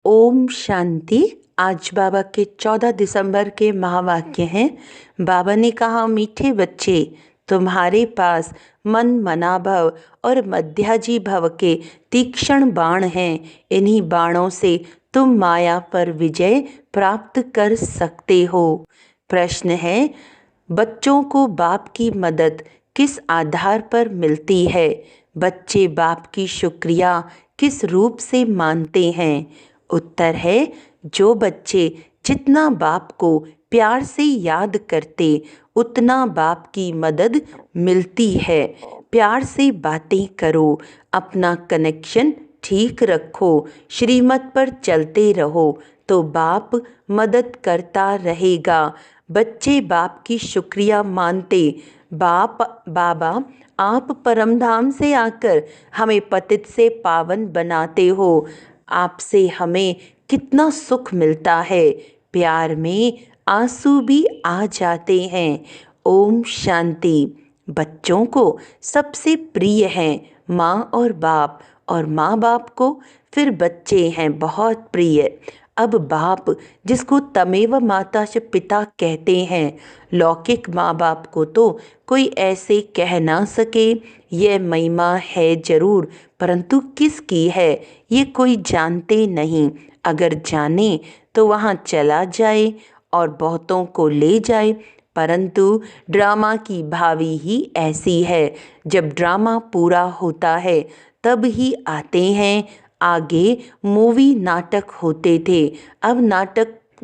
ओम शांति। आज बाबा के 14 दिसंबर के महावाक्य हैं। बाबा ने कहा, मीठे बच्चे, तुम्हारे पास मन मनाभव और मध्याजी भव के तीक्ष्ण बाण हैं। इन्हीं बाणों से तुम माया पर विजय प्राप्त कर सकते हो। प्रश्न है, बच्चों को बाप की मदद किस आधार पर मिलती है? बच्चे बाप की शुक्रिया किस रूप से मानते हैं? उत्तर है, जो बच्चे जितना बाप को प्यार से याद करते उतना बाप की मदद मिलती है। प्यार से बातें करो, अपना कनेक्शन ठीक रखो, श्रीमत पर चलते रहो तो बाप मदद करता रहेगा। बच्चे बाप की शुक्रिया मानते, बाबा आप परमधाम से आकर हमें पतित से पावन बनाते हो। आपसे हमें कितना सुख मिलता है। प्यार में आंसू भी आ जाते हैं। ओम शांति। बच्चों को सबसे प्रिय हैं माँ और माँ बाप को फिर बच्चे हैं बहुत प्रिय। अब बाप जिसको तमेव माता से पिता कहते हैं, लौकिक माँ बाप को तो कोई ऐसे कह ना सके। यह महिमा है जरूर, परंतु किसकी है ये कोई जानते नहीं। अगर जाने तो वहाँ चला जाए और बहुतों को ले जाए, परंतु ड्रामा की भावी ही ऐसी है। जब ड्रामा पूरा होता है तब ही आते हैं। आगे मूवी नाटक होते थे। अब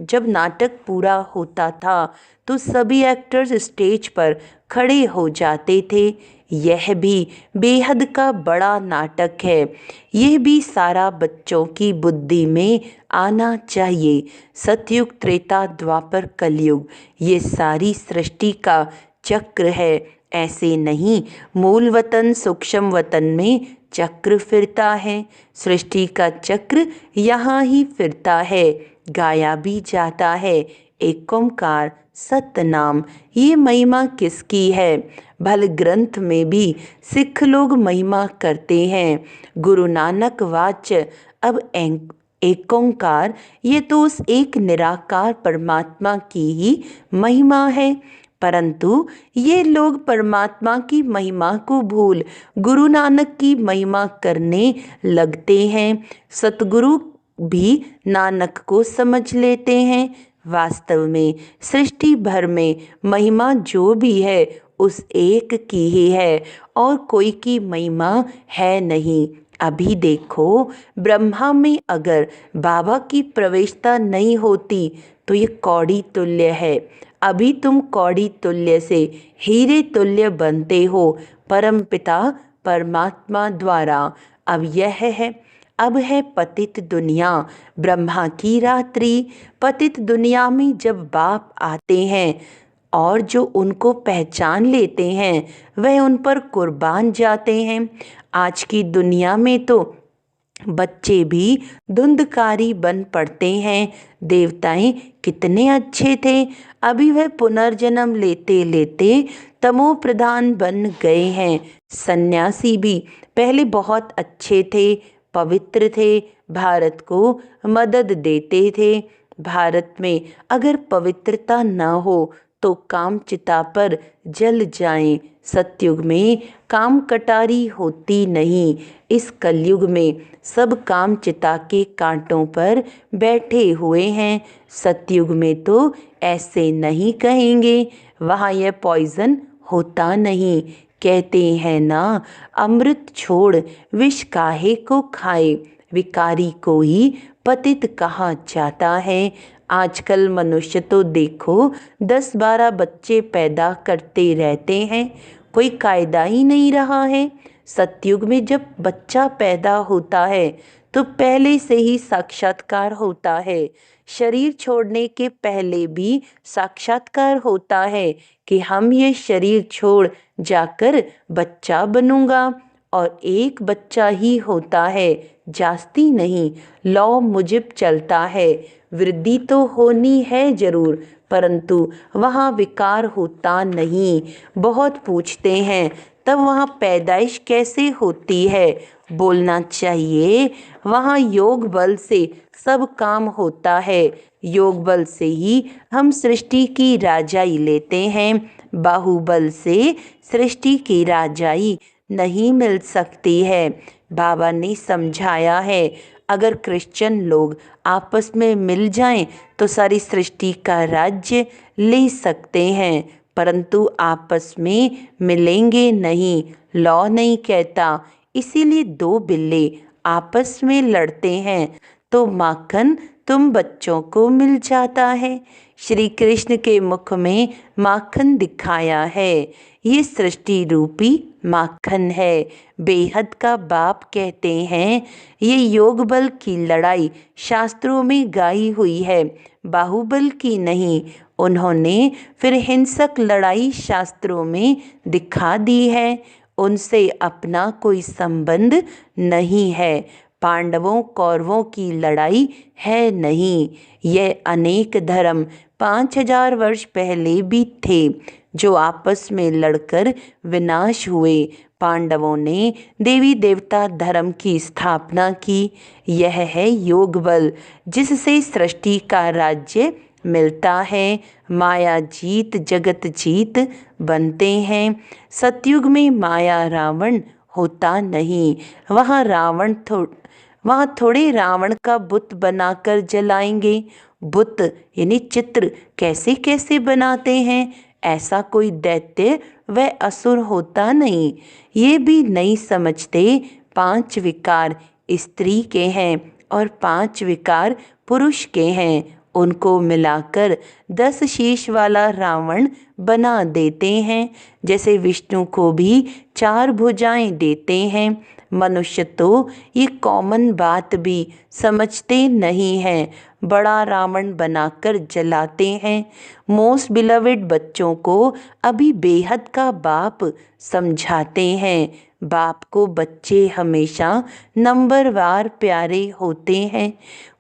जब नाटक पूरा होता था तो सभी एक्टर्स स्टेज पर खड़े हो जाते थे। यह भी बेहद का बड़ा नाटक है। यह भी सारा बच्चों की बुद्धि में आना चाहिए। सतयुग, त्रेता, द्वापर, कलयुग, ये सारी सृष्टि का चक्र है। ऐसे नहीं मूल वतन सूक्ष्म वतन में चक्र फिरता है। सृष्टि का चक्र यहाँ ही फिरता है, गाया भी जाता है। एक ओंकार सतनाम। ये महिमा किसकी है? भल ग्रंथ में भी सिख लोग महिमा करते हैं। गुरु नानक वाच्य अब एक ओंकार, ये तो उस एक निराकार परमात्मा की ही महिमा है। परंतु ये लोग परमात्मा की महिमा को भूल गुरु नानक की महिमा करने लगते हैं। सतगुरु भी नानक को समझ लेते हैं। वास्तव में सृष्टि भर में महिमा जो भी है उस एक की ही है और कोई की महिमा है नहीं। अभी देखो, ब्रह्मा में अगर बाबा की प्रवेशता नहीं होती तो ये कौड़ी तुल्य है। अभी तुम कौड़ी तुल्य से हीरे तुल्य बनते हो परमपिता परमात्मा द्वारा। अब है पतित दुनिया, ब्रह्मा की रात्रि। पतित दुनिया में जब बाप आते हैं और जो उनको पहचान लेते हैं वह उन पर कुर्बान जाते हैं। आज की दुनिया में तो बच्चे भी धुंधकारी बन पड़ते हैं। देवताएं कितने अच्छे थे, अभी वह पुनर्जन्म लेते लेते तमो प्रधान बन गए हैं। सन्यासी भी पहले बहुत अच्छे थे, पवित्र थे, भारत को मदद देते थे। भारत में अगर पवित्रता न हो तो काम चिता पर जल जाएं। सतयुग में काम कटारी होती नहीं। इस कलयुग में सब काम चिता के कांटों पर बैठे हुए हैं। सतयुग में तो ऐसे नहीं कहेंगे, वहाँ यह पॉइजन होता नहीं। कहते हैं ना, अमृत छोड़ विष काहे को खाए, विकारी को ही पतित कहा जाता है। आजकल मनुष्य तो देखो 10-12 बच्चे पैदा करते रहते हैं, कोई कायदा ही नहीं रहा है। सतयुग में जब बच्चा पैदा होता है तो पहले से ही साक्षात्कार होता है। शरीर छोड़ने के पहले भी साक्षात्कार होता है कि हम ये शरीर छोड़ जाकर बच्चा बनूंगा। और एक बच्चा ही होता है, जास्ती नहीं, लौ मुजिब चलता है। वृद्धि तो होनी है जरूर, परंतु वहाँ विकार होता नहीं। बहुत पूछते हैं तब वहाँ पैदाइश कैसे होती है? बोलना चाहिए। वहाँ योग बल से सब काम होता है। योग बल से ही हम सृष्टि की राजाई लेते हैं। बाहुबल से सृष्टि की राजाई नहीं मिल सकती है। बाबा ने समझाया है, अगर क्रिश्चियन लोग आपस में मिल जाएं तो सारी सृष्टि का राज्य ले सकते हैं, परंतु आपस में मिलेंगे नहीं। लॉ नहीं कहता। इसीलिए दो बिल्ले आपस में लड़ते हैं तो माखन तुम बच्चों को मिल जाता है। श्री कृष्ण के मुख में माखन दिखाया है। ये सृष्टि रूपी माखन है। बेहद का बाप कहते हैं, ये योग बल की लड़ाई शास्त्रों में गाई हुई है, बाहुबल की नहीं। उन्होंने फिर हिंसक लड़ाई शास्त्रों में दिखा दी है। उनसे अपना कोई संबंध नहीं है। पांडवों कौरवों की लड़ाई है नहीं। यह अनेक धर्म 5000 वर्ष पहले भी थे जो आपस में लड़कर विनाश हुए। पांडवों ने देवी देवता धर्म की स्थापना की। यह है योग बल, जिससे सृष्टि का राज्य मिलता है। माया जीत जगत जीत बनते हैं। सतयुग में माया रावण होता नहीं। वहाँ थोड़े रावण का बुत बनाकर जलाएंगे। बुत यानी चित्र कैसे कैसे बनाते हैं। ऐसा कोई दैत्य व असुर होता नहीं। ये भी नहीं समझते 5 विकार स्त्री के हैं और 5 विकार पुरुष के हैं। उनको मिलाकर 10 शीश वाला रावण बना देते हैं। जैसे विष्णु को भी 4 भुजाएं देते हैं। मनुष्य तो ये कॉमन बात भी समझते नहीं हैं। बड़ा रावण बनाकर जलाते हैं। मोस्ट बिलवेड बच्चों को अभी बेहद का बाप समझाते हैं। बाप को बच्चे हमेशा नंबरवार प्यारे होते हैं।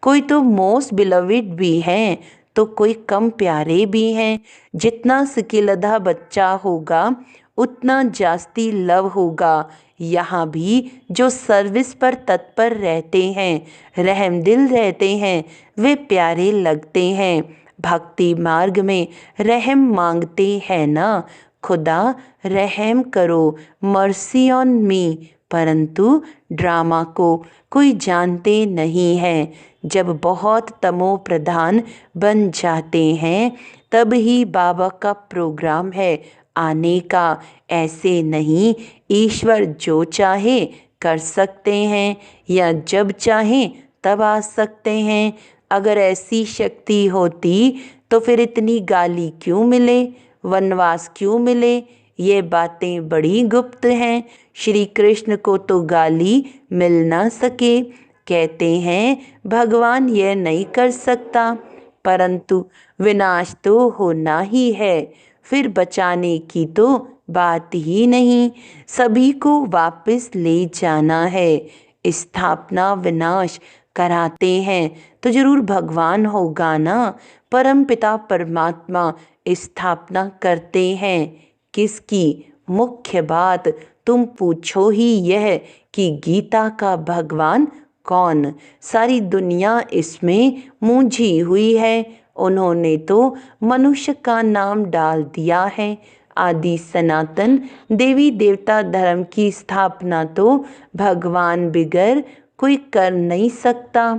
कोई तो मोस्ट बिलवेड भी हैं तो कोई कम प्यारे भी हैं। जितना सिकिलधा बच्चा होगा उतना जास्ती लव होगा। यहाँ भी जो सर्विस पर तत्पर रहते हैं, रहमदिल रहते हैं, वे प्यारे लगते हैं। भक्ति मार्ग में रहम मांगते हैं ना, खुदा रहम करो, मर्सी ऑन मी, परंतु ड्रामा को कोई जानते नहीं है। जब बहुत तमो प्रधान बन जाते हैं तब ही बाबा का प्रोग्राम है आने का। ऐसे नहीं, ईश्वर जो चाहे कर सकते हैं या जब चाहे तब आ सकते हैं। अगर ऐसी शक्ति होती तो फिर इतनी गाली क्यों मिले, वनवास क्यों मिले। ये बातें बड़ी गुप्त हैं। श्री कृष्ण को तो गाली मिल ना सके। कहते हैं भगवान यह नहीं कर सकता, परंतु विनाश तो होना ही है। फिर बचाने की तो बात ही नहीं। सभी को वापस ले जाना है। स्थापना विनाश कराते हैं तो जरूर भगवान होगा ना। परम पिता परमात्मा स्थापना करते हैं। किसकी? मुख्य बात तुम पूछो ही यह कि गीता का भगवान कौन। सारी दुनिया इसमें मूंझी हुई है। उन्होंने तो मनुष्य का नाम डाल दिया है। आदि सनातन देवी देवता धर्म की स्थापना तो भगवान बिगर कोई कर नहीं सकता।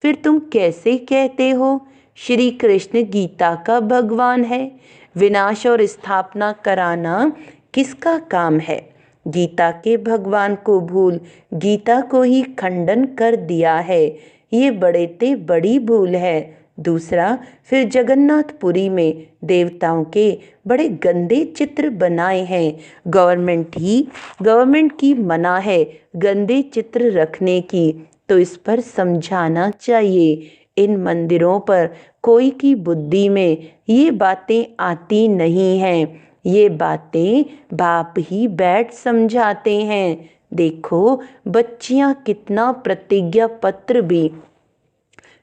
फिर तुम कैसे कहते हो श्री कृष्ण गीता का भगवान है? विनाश और स्थापना कराना किसका काम है? गीता के भगवान को भूल गीता को ही खंडन कर दिया है। ये बड़े ते बड़ी भूल है। दूसरा, फिर जगन्नाथपुरी में देवताओं के बड़े गंदे चित्र बनाए हैं। गवर्नमेंट की मना है गंदे चित्र रखने की, तो इस पर समझाना चाहिए। इन मंदिरों पर कोई की बुद्धि में ये बातें आती नहीं हैं। ये बातें बाप ही बैठ समझाते हैं। देखो बच्चियां कितना प्रतिज्ञा पत्र भी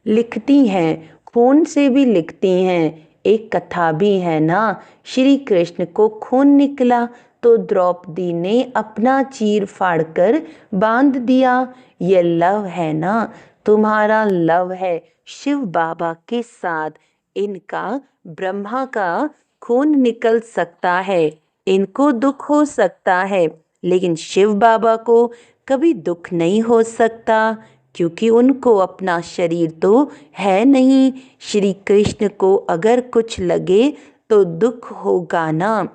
लिखती हैं, खून से भी लिखती हैं। एक कथा भी है ना, श्री कृष्ण को खून निकला तो द्रौपदी ने अपना चीर फाड़कर बांध दिया। ये लव है ना, तुम्हारा लव है शिव बाबा के साथ। इनका ब्रह्मा का खून निकल सकता है, इनको दुख हो सकता है, लेकिन शिव बाबा को कभी दुख नहीं हो सकता, क्योंकि उनको अपना शरीर तो है नहीं। श्री कृष्ण को अगर कुछ लगे तो दुख होगा ना,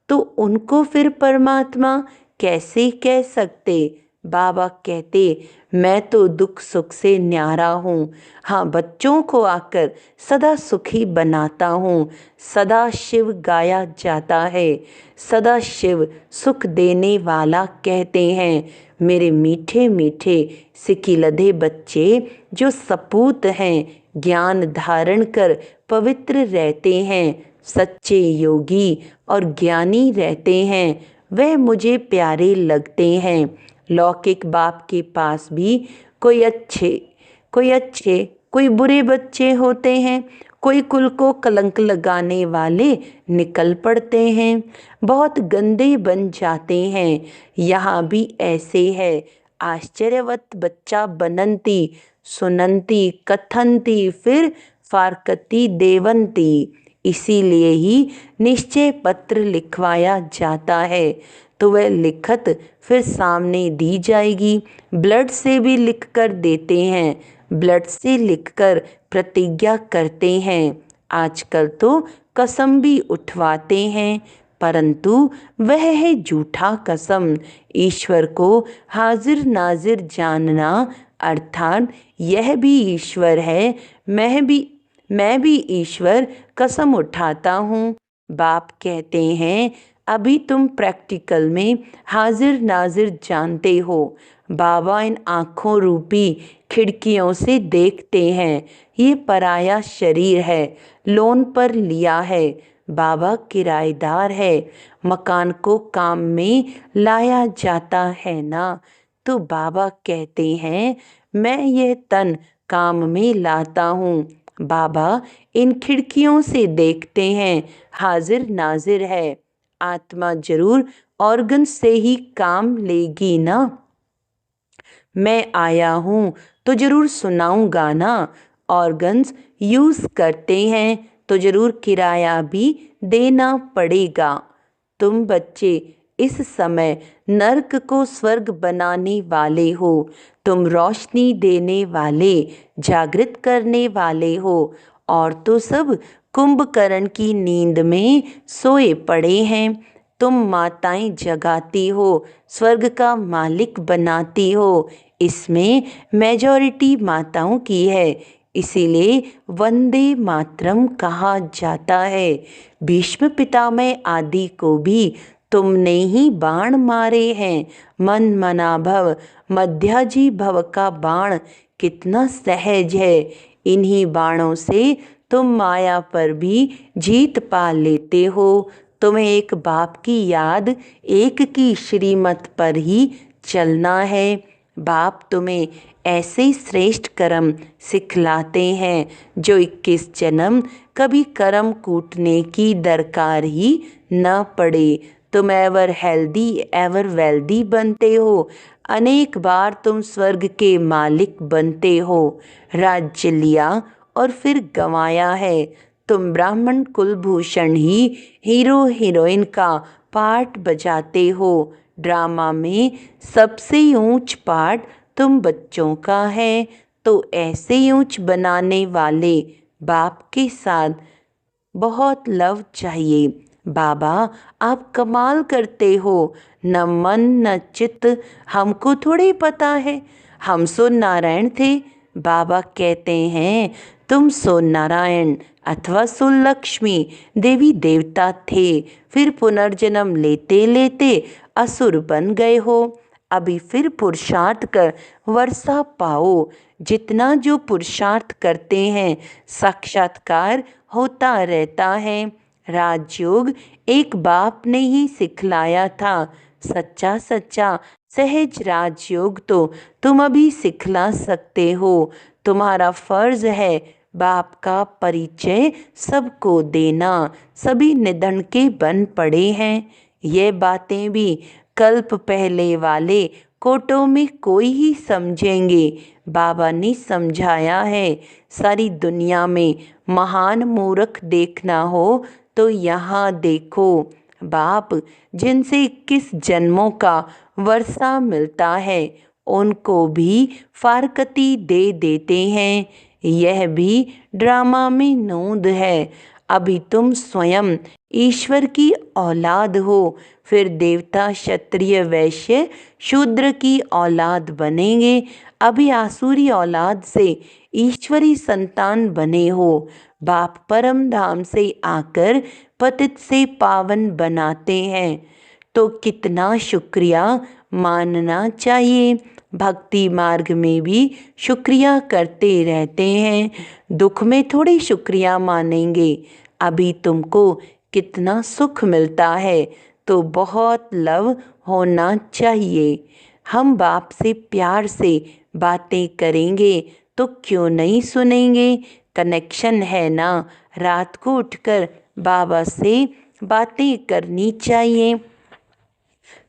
तो उनको फिर परमात्मा कैसे कह सकते। बाबा कहते, मैं तो दुख सुख से न्यारा हूँ। हाँ, बच्चों को आकर सदा सुखी बनाता हूँ। सदा शिव गाया जाता है, सदा शिव सुख देने वाला कहते हैं। मेरे मीठे मीठे सिकिलधे बच्चे जो सपूत हैं, ज्ञान धारण कर पवित्र रहते हैं, सच्चे योगी और ज्ञानी रहते हैं, वह मुझे प्यारे लगते हैं। लौकिक बाप के पास भी कोई अच्छे कोई बुरे बच्चे होते हैं, कोई कुल को कलंक लगाने वाले निकल पड़ते हैं, बहुत गंदे बन जाते हैं। यहाँ भी ऐसे है। आश्चर्यवत बच्चा बनंती सुनंती कथंती फिर फारकती देवंती। इसीलिए ही निश्चय पत्र लिखवाया जाता है, तो वह लिखत फिर सामने दी जाएगी। ब्लड से भी लिख कर देते हैं, ब्लड से लिखकर प्रतिज्ञा करते हैं। आजकल तो कसम भी उठवाते हैं, परंतु वह है झूठा कसम। ईश्वर को हाजिर नाजिर जानना, अर्थात यह भी ईश्वर है, मैं भी ईश्वर कसम उठाता हूँ। बाप कहते हैं, अभी तुम प्रैक्टिकल में हाजिर नाजिर जानते हो। बाबा इन आँखों रूपी खिड़कियों से देखते हैं। ये पराया शरीर है, लोन पर लिया है। बाबा किराएदार है, मकान को काम में लाया जाता है ना। तो बाबा कहते हैं, मैं यह तन काम में लाता हूँ। बाबा इन खिड़कियों से देखते हैं, हाजिर नाजिर है। आत्मा जरूर ऑर्गन से ही काम लेगी ना। मैं आया हूँ तो जरूर सुनाऊंगा ना। ऑर्गन्स यूज़ करते हैं तो जरूर किराया भी देना पड़ेगा। तुम बच्चे इस समय नर्क को स्वर्ग बनाने वाले हो। तुम रोशनी देने वाले, जागृत करने वाले हो, और तो सब कुंभकर्ण की नींद में सोए पड़े हैं। तुम माताएं जगाती हो, स्वर्ग का मालिक बनाती हो। इसमें मेजॉरिटी माताओं की है, इसीलिए वंदे मातरम कहा जाता है। भीष्म पितामह आदि को भी तुमने ही बाण मारे हैं। मन मना भव मध्याजी भव का बाण कितना सहज है। इन्हीं बाणों से तुम माया पर भी जीत पा लेते हो। तुम्हें एक बाप की याद, एक की श्रीमत पर ही चलना है। बाप तुम्हें ऐसे श्रेष्ठ कर्म सिखलाते हैं जो 21 जन्म कभी कर्म कूटने की दरकार ही न पड़े। तुम एवर हेल्दी एवर वेल्दी बनते हो। अनेक बार तुम स्वर्ग के मालिक बनते हो। राज्य लिया और फिर गंवाया है। तुम ब्राह्मण कुलभूषण ही हीरो हीरोइन का पार्ट बजाते हो। ड्रामा में सबसे ऊंच पार्ट तुम बच्चों का है। तो ऐसे ऊंच बनाने वाले बाप के साथ बहुत लव चाहिए। बाबा आप कमाल करते हो, न मन न चित्त हमको थोड़ी पता है, हम सो नारायण थे। बाबा कहते हैं, तुम सो नारायण अथवा सो लक्ष्मी देवी देवता थे, फिर पुनर्जन्म लेते लेते असुर बन गए हो। अभी फिर पुरुषार्थ कर वर्षा पाओ। जितना जो पुरुषार्थ करते हैं साक्षात्कार होता रहता है। राजयोग एक बाप ने ही सिखलाया था। सच्चा सच्चा सहज राजयोग तो तुम अभी सिखला सकते हो। तुम्हारा फर्ज है बाप का परिचय सबको देना। सभी निधन के बन पड़े हैं, ये बातें भी कल्प पहले वाले कोटों में कोई ही समझेंगे। बाबा ने समझाया है, सारी दुनिया में महान मूर्ख देखना हो तो यहाँ देखो। बाप जिनसे 21 जन्मों का वर्षा मिलता है उनको भी फारकती दे देते हैं। यह भी ड्रामा में नोंद है। अभी तुम स्वयं ईश्वर की औलाद हो, फिर देवता क्षत्रिय वैश्य शूद्र की औलाद बनेंगे। अभी आसुरी औलाद से ईश्वरी संतान बने हो। बाप परम धाम से आकर पतित से पावन बनाते हैं, तो कितना शुक्रिया मानना चाहिए। भक्ति मार्ग में भी शुक्रिया करते रहते हैं, दुख में थोड़ी शुक्रिया मानेंगे। अभी तुमको कितना सुख मिलता है तो बहुत लव होना चाहिए। हम बाप से प्यार से बातें करेंगे तो क्यों नहीं सुनेंगे। कनेक्शन है ना, रात को उठकर बाबा से बातें करनी चाहिए।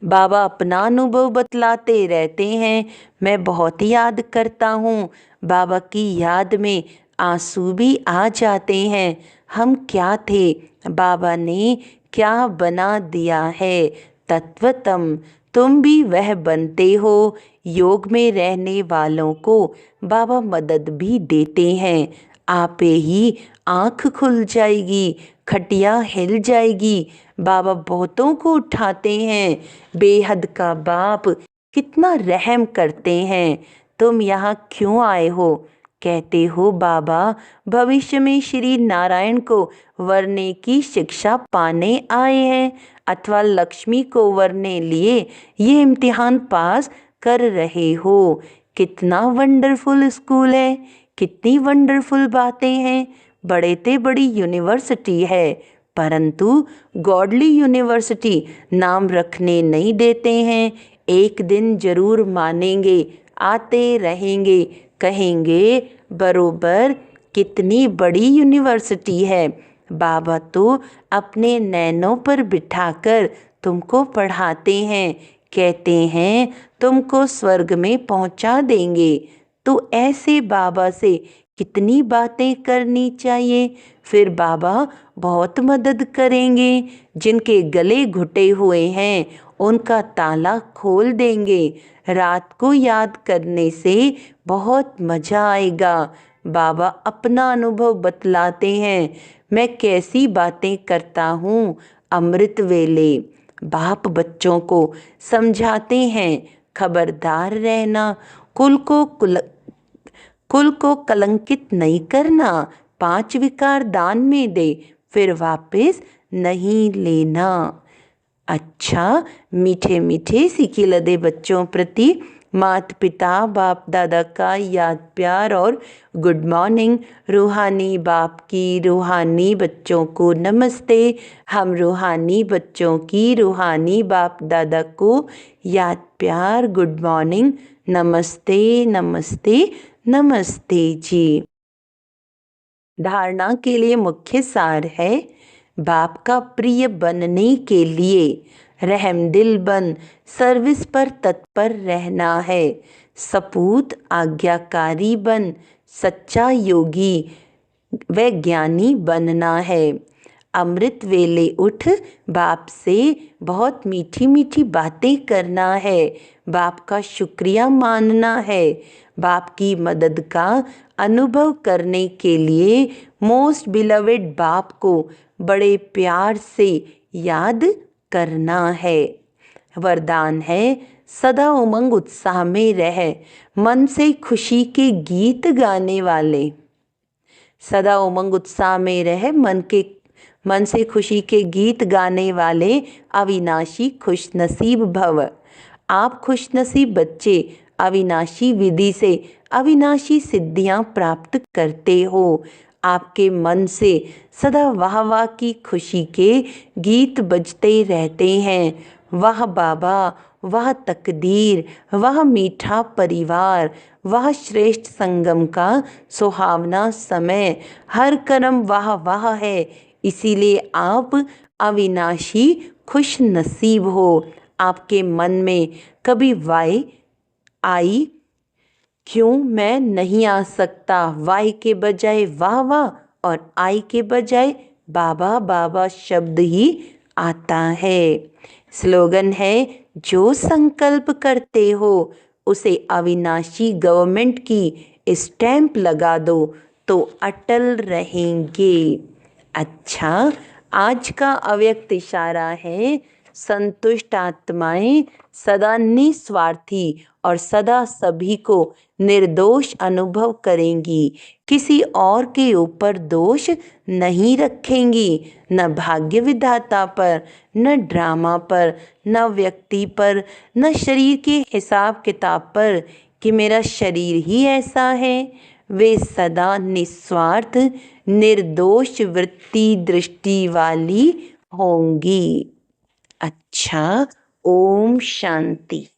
बाबा अपना अनुभव बतलाते रहते हैं, मैं बहुत याद करता हूँ। बाबा की याद में आंसू भी आ जाते हैं। हम क्या थे, बाबा ने क्या बना दिया है। तत्वतम तुम भी वह बनते हो। योग में रहने वालों को बाबा मदद भी देते हैं। आपे ही आँख खुल जाएगी, खटिया हिल जाएगी। बाबा बहुतों को उठाते हैं। बेहद का बाप कितना रहम करते हैं। तुम यहाँ क्यों आए हो? कहते हो बाबा भविष्य में श्री नारायण को वरने की शिक्षा पाने आए हैं, अथवा लक्ष्मी को वरने लिए ये इम्तिहान पास कर रहे हो। कितना वंडरफुल स्कूल है, कितनी वंडरफुल बातें हैं। बड़े ते बड़ी यूनिवर्सिटी है, परंतु गॉडली यूनिवर्सिटी नाम रखने नहीं देते हैं। एक दिन जरूर मानेंगे, आते रहेंगे, कहेंगे बरोबर कितनी बड़ी यूनिवर्सिटी है। बाबा तो अपने नैनों पर बिठाकर तुमको पढ़ाते हैं, कहते हैं तुमको स्वर्ग में पहुंचा देंगे। तो ऐसे बाबा से कितनी बातें करनी चाहिए, फिर बाबा बहुत मदद करेंगे। जिनके गले घुटे हुए हैं उनका ताला खोल देंगे। रात को याद करने से बहुत मज़ा आएगा। बाबा अपना अनुभव बतलाते हैं, मैं कैसी बातें करता हूँ। अमृत वेले बाप बच्चों को समझाते हैं, खबरदार रहना, कुल को कलंकित नहीं करना। 5 विकार दान में दे, फिर वापस नहीं लेना। अच्छा, मीठे मीठे सीखे लदे बच्चों प्रति माता पिता बाप दादा का याद प्यार और गुड मॉर्निंग। रूहानी बाप की रूहानी बच्चों को नमस्ते। हम रूहानी बच्चों की रूहानी बाप दादा को याद प्यार गुड मॉर्निंग, नमस्ते नमस्ते नमस्ते जी। धारणा के लिए मुख्य सार है, बाप का प्रिय बनने के लिए रहमदिल बन सर्विस पर तत्पर रहना है। सपूत आज्ञाकारी बन सच्चा योगी व ज्ञानी बनना है। अमृत वेले उठ बाप से बहुत मीठी मीठी बातें करना है। बाप का शुक्रिया मानना है। बाप की मदद का अनुभव करने के लिए मोस्ट बिलवेड बाप को बड़े प्यार से याद करना है। वरदान है, सदा उमंग उत्साह में रह, मन से खुशी के गीत गाने वाले। सदा उमंग उत्साह में रह, मन से खुशी के गीत गाने वाले अविनाशी खुशनसीब भव। आप खुशनसीब बच्चे अविनाशी विधि से अविनाशी सिद्धियां प्राप्त करते हो। आपके मन से सदा वाह वाह की खुशी के गीत बजते रहते हैं। वाह बाबा, वह तकदीर, वह मीठा परिवार, वह श्रेष्ठ संगम का सुहावना समय, हर कर्म वाह वाह है। इसीलिए आप अविनाशी खुश नसीब हो। आपके मन में कभी वाई आई, क्यों मैं नहीं आ सकता, वाई के बजाय वाह वाह और आई के बजाय बाबा बाबा शब्द ही आता है। स्लोगन है, जो संकल्प करते हो उसे अविनाशी गवर्नमेंट की स्टैंप लगा दो तो अटल रहेंगे। अच्छा, आज का अव्यक्त इशारा है, संतुष्ट आत्माएं सदा निस्वार्थी और सदा सभी को निर्दोष अनुभव करेंगी, किसी और के ऊपर दोष नहीं रखेंगी, न भाग्य विधाता पर, न ड्रामा पर, न व्यक्ति पर, न शरीर के हिसाब किताब पर कि मेरा शरीर ही ऐसा है। वे सदा निस्वार्थ निर्दोष वृत्ति दृष्टि वाली होंगी। अच्छा, ओम शांति।